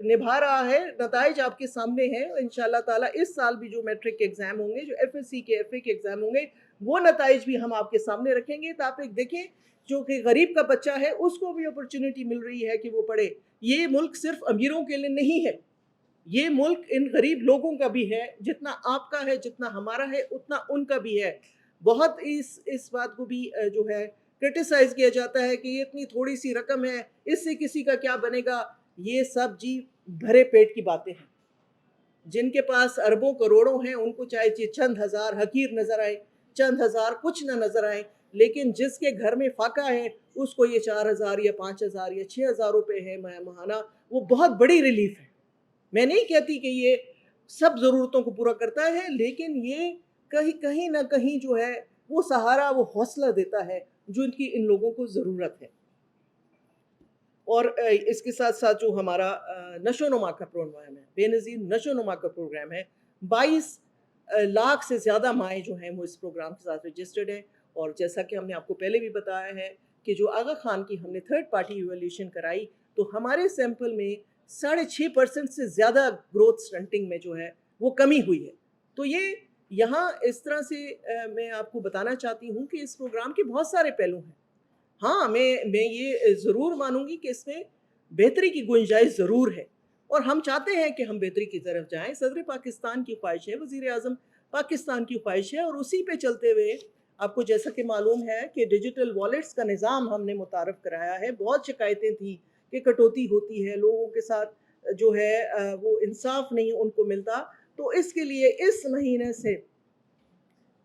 نبھا رہا ہے. نتائج آپ کے سامنے ہیں. انشاءاللہ تعالیٰ اس سال بھی جو میٹرک کے ایگزام ہوں گے, جو ایف ایس سی کے ایف اے کے ایگزام ہوں گے, وہ نتائج بھی ہم آپ کے سامنے رکھیں گے تاکہ دیکھیں جو کہ غریب کا بچہ ہے اس کو بھی اپرچونٹی مل رہی ہے کہ وہ پڑھے. یہ ملک صرف امیروں کے لیے نہیں ہے, یہ ملک ان غریب لوگوں کا بھی ہے. جتنا آپ کا ہے, جتنا ہمارا ہے, اتنا ان کا بھی ہے. بہت اس بات کو بھی جو ہے کرٹیسائز کیا جاتا ہے کہ یہ اتنی تھوڑی سی رقم ہے, اس سے کسی کا کیا بنے گا. یہ سب جی بھرے پیٹ کی باتیں ہیں. جن کے پاس اربوں کروڑوں ہیں ان کو چاہے چند ہزار حقیر نظر آئے, چند ہزار کچھ نہ نظر آئے, لیکن جس کے گھر میں فاقہ ہے اس کو یہ 4,000 یا 5,000 یا 6,000 روپے ہے ماہانہ, وہ بہت بڑی ریلیف ہے. میں نہیں کہتی کہ یہ سب ضرورتوں کو پورا کرتا ہے, لیکن یہ کہیں نہ کہیں جو ہے وہ سہارا, وہ حوصلہ دیتا ہے جو ان لوگوں کو ضرورت ہے. اور اس کے ساتھ ساتھ جو ہمارا نشو و نما کا پروگرام ہے, بے نظیر نشو و نما کا پروگرام ہے, 22 لاکھ سے زیادہ مائیں جو ہیں وہ اس پروگرام کے ساتھ رجسٹرڈ ہیں. اور جیسا کہ ہم نے آپ کو پہلے بھی بتایا ہے کہ جو آغا خان کی ہم نے تھرڈ پارٹی ایویلیوشن کرائی تو ہمارے سیمپل میں 6.5% سے زیادہ گروتھ سٹنٹنگ میں جو ہے وہ کمی ہوئی ہے. تو یہ یہاں اس طرح سے میں آپ کو بتانا چاہتی ہوں کہ اس پروگرام کے بہت سارے پہلو ہیں. ہاں میں یہ ضرور مانوں گی کہ اس میں بہتری کی گنجائش ضرور ہے, اور ہم چاہتے ہیں کہ ہم بہتری کی طرف جائیں. صدر پاکستان کی خواہش ہے, وزیر اعظم پاکستان کی خواہش ہے, اور اسی پہ چلتے ہوئے آپ کو جیسا کہ معلوم ہے کہ ڈیجیٹل والیٹس کا نظام ہم نے متعارف کرایا ہے. بہت شکایتیں تھیں کہ کٹوتی ہوتی ہے, لوگوں کے ساتھ جو ہے وہ انصاف نہیں ان کو ملتا. تو اس کے لیے اس مہینے سے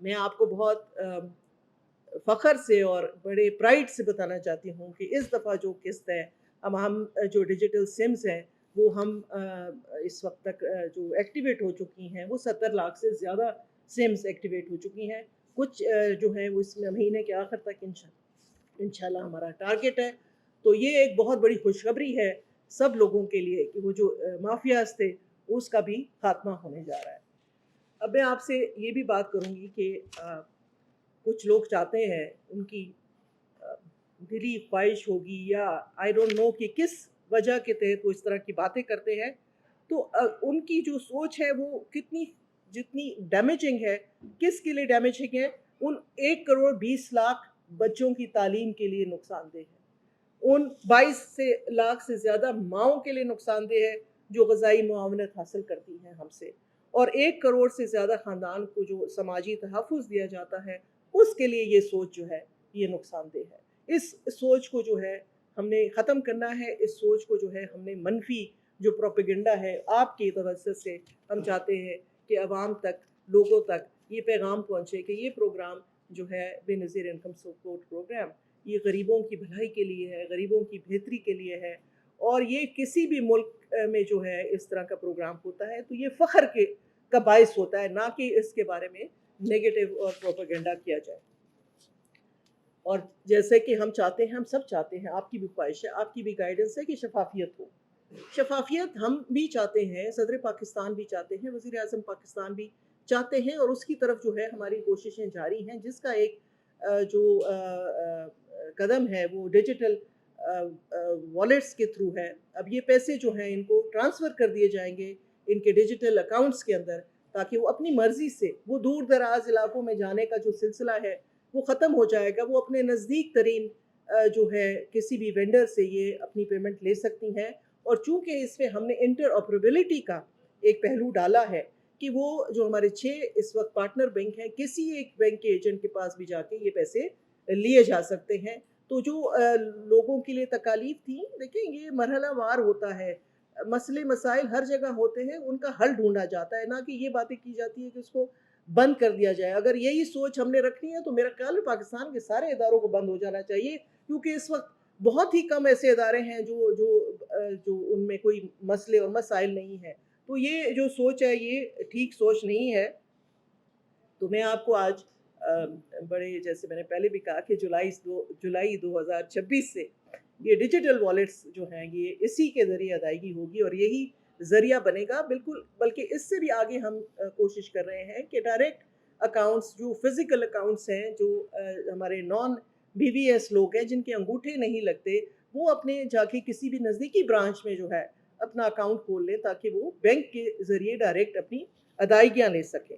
میں آپ کو بہت فخر سے اور بڑے پرائڈ سے بتانا چاہتی ہوں کہ اس دفعہ جو قسط ہے, ہم جو ڈیجیٹل سمز ہیں وہ ہم اس وقت تک جو ایکٹیویٹ ہو چکی ہیں وہ 70 لاکھ سے زیادہ سمز ایکٹیویٹ ہو چکی ہیں. کچھ جو ہیں وہ اس مہینے کے آخر تک انشاءاللہ ہمارا ٹارگٹ ہے. تو یہ ایک بہت بڑی خوشخبری ہے سب لوگوں کے لیے کہ وہ جو مافیاز تھے اس کا بھی خاتمہ ہونے جا رہا ہے. اب میں آپ سے یہ بھی بات کروں گی کہ کچھ لوگ چاہتے ہیں, ان کی دلی خواہش ہوگی یا آئی ڈونٹ نو کہ کس وجہ کے تحت وہ اس طرح کی باتیں کرتے ہیں, تو ان کی جو سوچ ہے وہ جتنی ڈیمیجنگ ہے, کس کے لیے ڈیمیجنگ ہے, ان 1,20,00,000 بچوں کی تعلیم کے لیے نقصان دہ ہے, ان 22 لاکھ سے زیادہ ماؤں کے لیے نقصان دہ ہے جو غذائی معاونت حاصل کرتی ہیں ہم سے, اور 1 کروڑ سے زیادہ خاندان کو جو سماجی تحفظ دیا جاتا ہے اس کے لیے یہ سوچ جو ہے یہ نقصان دہ ہے. اس سوچ کو جو ہے ہم نے ختم کرنا ہے. اس سوچ کو جو ہے ہم نے منفی جو پروپیگنڈا ہے آپ کی توسط سے ہم چاہتے ہیں کہ عوام تک, لوگوں تک یہ پیغام پہنچے کہ یہ پروگرام جو ہے بے نظیر انکم سپورٹ پروگرام یہ غریبوں کی بھلائی کے لیے ہے, غریبوں کی بہتری کے لیے ہے. اور یہ کسی بھی ملک میں جو ہے اس طرح کا پروگرام ہوتا ہے تو یہ فخر کا باعث ہوتا ہے, نہ کہ اس کے بارے میں نیگیٹو اور پروپیگنڈا کیا جائے. اور جیسے کہ ہم چاہتے ہیں, ہم سب چاہتے ہیں, آپ کی بھی خواہش ہے, آپ کی بھی گائیڈنس ہے کہ شفافیت ہو. شفافیت ہم بھی چاہتے ہیں, صدر پاکستان بھی چاہتے ہیں, وزیر اعظم پاکستان بھی چاہتے ہیں, اور اس کی طرف جو ہے ہماری کوششیں جاری ہیں, جس کا ایک جو قدم ہے وہ ڈیجیٹل والیٹس کے تھرو ہے. اب یہ پیسے جو ہیں ان کو ٹرانسفر کر دیے جائیں گے ان کے ڈیجیٹل اکاؤنٹس کے اندر, تاکہ وہ اپنی مرضی سے, وہ دور دراز علاقوں میں جانے کا جو سلسلہ ہے وہ ختم ہو جائے گا. وہ اپنے نزدیک ترین جو ہے کسی بھی وینڈر سے یہ اپنی پیمنٹ لے سکتی ہیں. اور چونکہ اس میں ہم نے انٹر آپریبلٹی کا ایک پہلو ڈالا ہے کہ وہ جو ہمارے 6 اس وقت پارٹنر بینک ہیں, کسی ایک بینک کے ایجنٹ کے پاس بھی جا کے یہ پیسے لیے جا سکتے ہیں. تو جو لوگوں کے لیے تکالیف تھیں, دیکھیں یہ مرحلہ وار ہوتا ہے, مسئلے مسائل ہر جگہ ہوتے ہیں, ان کا حل ڈھونڈا جاتا ہے, نہ کہ یہ باتیں کی جاتی ہے کہ اس کو بند کر دیا جائے. اگر یہی سوچ ہم نے رکھنی ہے تو میرا خیال ہے پاکستان کے سارے اداروں کو بند ہو جانا چاہیے, کیونکہ اس وقت بہت ہی کم ایسے ادارے ہیں جو ان میں کوئی مسئلے اور مسائل نہیں ہیں. تو یہ جو سوچ ہے یہ ٹھیک سوچ نہیں ہے. تو میں آپ کو آج بڑے, جیسے میں نے پہلے بھی کہا کہ جولائی 2026 سے یہ ڈیجیٹل والیٹس جو ہیں یہ اسی کے ذریعے ادائیگی ہوگی, اور یہی ذریعہ بنے گا بالکل. بلکہ اس سے بھی آگے ہم کوشش کر رہے ہیں کہ ڈائریکٹ اکاؤنٹس, جو فزیکل اکاؤنٹس ہیں, جو ہمارے نان بی بی ایس لوگ ہیں جن کے انگوٹھے نہیں لگتے, وہ اپنے جا کے کسی بھی نزدیکی برانچ میں جو ہے اپنا اکاؤنٹ کھول لیں تاکہ وہ بینک کے ذریعے ڈائریکٹ اپنی ادائیگیاں لے سکیں.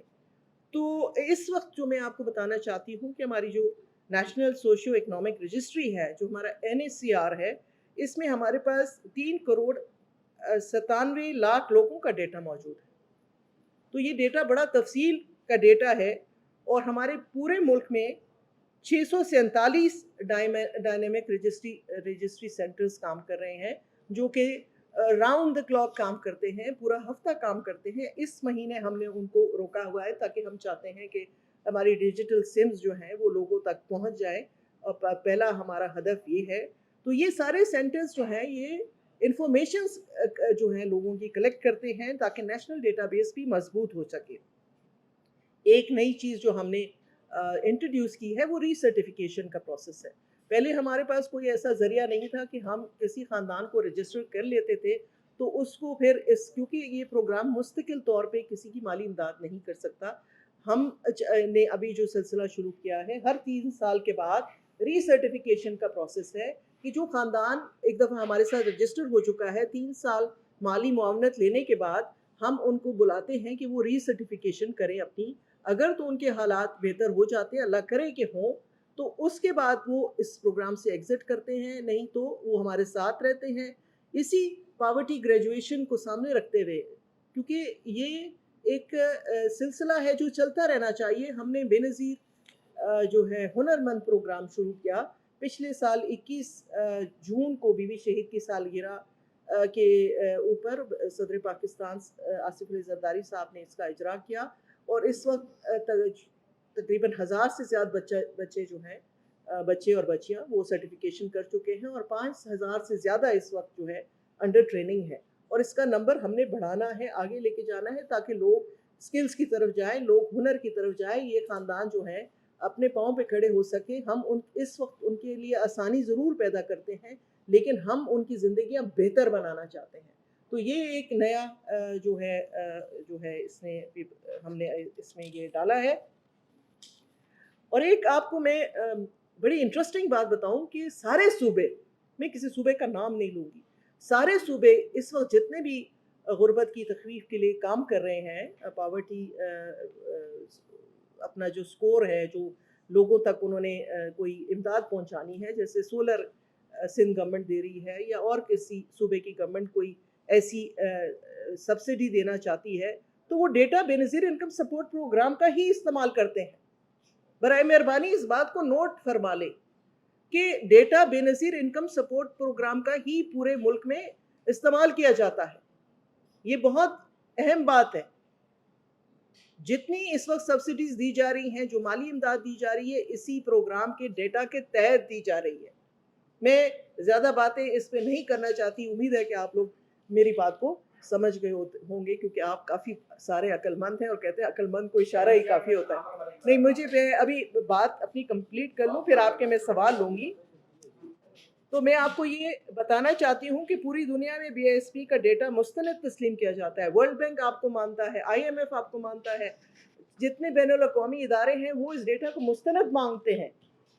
تو اس وقت جو میں آپ کو بتانا چاہتی ہوں کہ ہماری جو نیشنل سوشیو اکنامک رجسٹری ہے، جو ہمارا NACR ہے، اس میں ہمارے پاس 3,97,00,000 لوگوں کا ڈیٹا موجود ہے. تو یہ ڈیٹا بڑا تفصیل کا ڈیٹا ہے، اور ہمارے پورے ملک میں 647 ڈائنامک رجسٹری سینٹرز کام کر رہے ہیں، جو کہ راؤنڈ دا کلاک کام کرتے ہیں، پورا ہفتہ کام کرتے ہیں. اس مہینے ہم نے ان کو روکا ہوا ہے تاکہ ہم چاہتے ہیں کہ ہماری ڈیجیٹل سمز جو ہیں وہ لوگوں تک پہنچ جائیں، اور پہلا ہمارا ہدف یہ ہے. تو یہ سارے سینٹرز جو ہیں یہ انفارمیشنز جو ہیں لوگوں کی کلیکٹ کرتے ہیں تاکہ نیشنل ڈیٹا بیس بھی مضبوط ہو سکے. ایک نئی چیز جو ہم نے انٹروڈیوس کی ہے وہ ری سرٹیفکیشن کا پروسیس ہے. پہلے ہمارے پاس کوئی ایسا ذریعہ نہیں تھا کہ ہم کسی خاندان کو رجسٹر کر لیتے تھے تو اس کو پھر کیونکہ یہ پروگرام مستقل طور پہ کسی کی مالی امداد نہیں کر سکتا، ہم نے ابھی جو سلسلہ شروع کیا ہے، ہر 3 سال کے بعد ری سرٹیفکیشن کا پروسیس ہے کہ جو خاندان ایک دفعہ ہمارے ساتھ رجسٹر ہو چکا ہے، 3 سال مالی معاونت لینے کے بعد ہم ان کو بلاتے ہیں کہ وہ ری سرٹیفکیشن کریں اپنی. اگر تو ان کے حالات بہتر ہو جاتے ہیں، اللہ کرے کہ ہوں، تو اس کے بعد وہ اس پروگرام سے ایگزٹ کرتے ہیں، نہیں تو وہ ہمارے ساتھ رہتے ہیں. اسی پاورٹی گریجویشن کو سامنے رکھتے ہوئے، کیونکہ یہ ایک سلسلہ ہے جو چلتا رہنا چاہیے، ہم نے بے نظیر جو ہے ہنر مند پروگرام شروع کیا. پچھلے سال 21 جون کو بی بی شہید کی سالگرہ کے اوپر صدر پاکستان آصف علی زرداری صاحب نے اس کا اجرا کیا، اور اس وقت تقریباً 1000 سے زیادہ بچے جو ہیں، بچے اور بچیاں وہ سرٹیفکیشن کر چکے ہیں، اور 5000 سے زیادہ اس وقت جو ہے انڈر ٹریننگ ہے. اور اس کا نمبر ہم نے بڑھانا ہے، آگے لے کے جانا ہے تاکہ لوگ سکلز کی طرف جائیں، لوگ ہنر کی طرف جائیں، یہ خاندان جو ہیں اپنے پاؤں پہ کھڑے ہو سکیں. ہم اس وقت ان کے لیے آسانی ضرور پیدا کرتے ہیں، لیکن ہم ان کی زندگیاں بہتر بنانا چاہتے ہیں. تو یہ ایک نیا جو ہے اس نے ہم نے اس میں یہ ڈالا ہے. اور ایک آپ کو میں بڑی انٹرسٹنگ بات بتاؤں کہ سارے صوبے، میں کسی صوبے کا نام نہیں لوں گی، سارے صوبے اس وقت جتنے بھی غربت کی تخفیف کے لیے کام کر رہے ہیں، پاورٹی اپنا جو سکور ہے، جو لوگوں تک انہوں نے کوئی امداد پہنچانی ہے، جیسے سولر سندھ گورنمنٹ دے رہی ہے، یا اور کسی صوبے کی گورنمنٹ کوئی ایسی سبسڈی دینا چاہتی ہے، تو وہ ڈیٹا بے نظیر انکم سپورٹ پروگرام کا ہی استعمال کرتے ہیں. برائے مہربانی اس بات کو نوٹ فرما لیں کہ ڈیٹا بے نظیر انکم سپورٹ پروگرام کا ہی پورے ملک میں استعمال کیا جاتا ہے. یہ بہت اہم بات ہے. جتنی اس وقت سبسڈیز دی جا رہی ہیں، جو مالی امداد دی جا رہی ہے، اسی پروگرام کے ڈیٹا کے تحت دی جا رہی ہے. میں زیادہ باتیں اس پہ نہیں کرنا چاہتی، امید ہے کہ آپ لوگ میری بات کو سمجھ گئے ہوں گے، کیونکہ آپ کافی سارے عقل مند ہیں، اور کہتے ہیں عقل مند کو اشارہ ہی کافی ہوتا ہے. نہیں، میں ابھی بات اپنی کمپلیٹ کر لوں، پھر آپ کے میں سوال لوں گی. تو میں آپ کو یہ بتانا چاہتی ہوں کہ پوری دنیا میں BISP کا ڈیٹا مستند تسلیم کیا جاتا ہے. ورلڈ بینک آپ کو مانتا ہے، IMF آپ کو مانتا ہے، جتنے بین الاقوامی ادارے ہیں وہ اس ڈیٹا کو مستند مانگتے ہیں.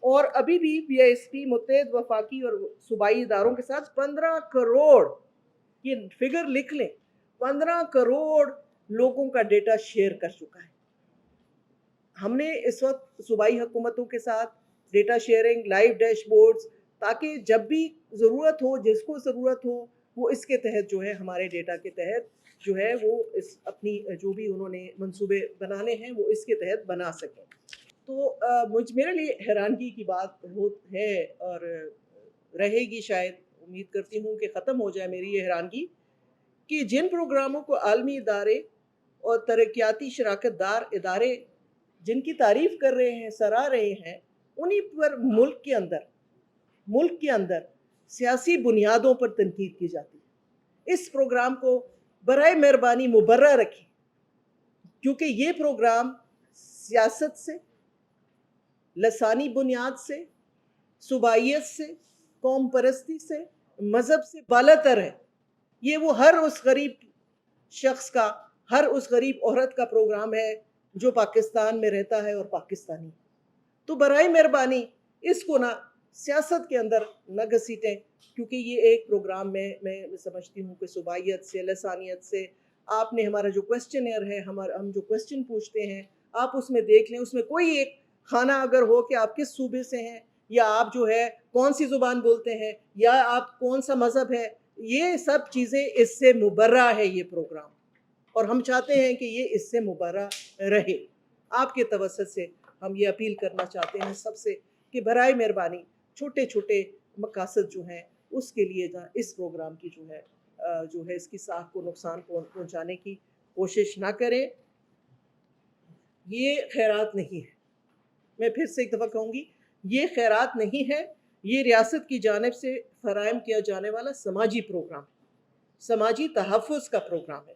اور ابھی بھی BISP متحد وفاقی اور صوبائی اداروں کے ساتھ 15 کروڑ، یہ فگر لکھ لیں، 15 کروڑ لوگوں کا ڈیٹا شیئر کر چکا ہے. ہم نے اس وقت صوبائی حکومتوں کے ساتھ data sharing, live dash boards, تاکہ جب بھی ضرورت ہو، جس کو ضرورت ہو، وہ اس کے تحت جو ہے ہمارے ڈیٹا کے تحت جو ہے وہ اپنی جو بھی انہوں نے منصوبے بنانے ہیں وہ اس کے تحت بنا سکیں. تو میرے لیے حیرانگی کی بات ہے، اور رہے گی شاید، امید کرتی ہوں کہ ختم ہو جائے میری یہ حیرانگی، کہ جن پروگراموں کو عالمی ادارے اور ترقیاتی شراکت دار ادارے جن کی تعریف کر رہے ہیں، سراہ رہے ہیں، انہی پر ملک کے اندر سیاسی بنیادوں پر تنقید کی جاتی ہے. اس پروگرام کو برائے مہربانی مبرہ رکھیں، کیونکہ یہ پروگرام سیاست سے، لسانی بنیاد سے، صوبائیت سے، قوم پرستی سے، مذہب سے بالاتر ہے. یہ وہ ہر اس غریب شخص کا، ہر اس غریب عورت کا پروگرام ہے جو پاکستان میں رہتا ہے اور پاکستانی. تو برائے مہربانی اس کو نہ سیاست کے اندر نہ گھسیٹیں، کیونکہ یہ ایک پروگرام میں سمجھتی ہوں کہ صوبائیت سے، لسانیت سے، آپ نے ہمارا جو کویسچنئر ہے، ہم جو کویسچن پوچھتے ہیں، آپ اس میں دیکھ لیں، اس میں کوئی ایک خانہ اگر ہو کہ آپ کس صوبے سے ہیں، یا آپ جو ہے کون سی زبان بولتے ہیں، یا آپ کون سا مذہب ہے، یہ سب چیزیں اس سے مبرہ ہے یہ پروگرام، اور ہم چاہتے ہیں کہ یہ اس سے مبرہ رہے۔ آپ کے توسط سے ہم یہ اپیل کرنا چاہتے ہیں سب سے کہ برائے مہربانی چھوٹے چھوٹے مقاصد جو ہیں اس کے لیے اس پروگرام کی جو ہے اس کی ساکھ کو نقصان پہنچانے کی کوشش نہ کریں۔ یہ خیرات نہیں ہے، میں پھر سے ایک دفعہ کہوں گی، یہ خیرات نہیں ہے، یہ ریاست کی جانب سے فراہم کیا جانے والا سماجی پروگرام، سماجی تحفظ کا پروگرام ہے۔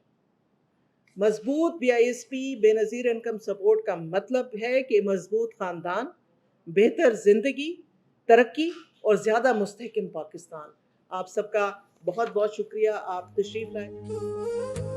مضبوط BISP بے نظیر انکم سپورٹ کا مطلب ہے کہ مضبوط خاندان، بہتر زندگی، ترقی اور زیادہ مستحکم پاکستان۔ آپ سب کا بہت بہت شکریہ، آپ تشریف لائیں۔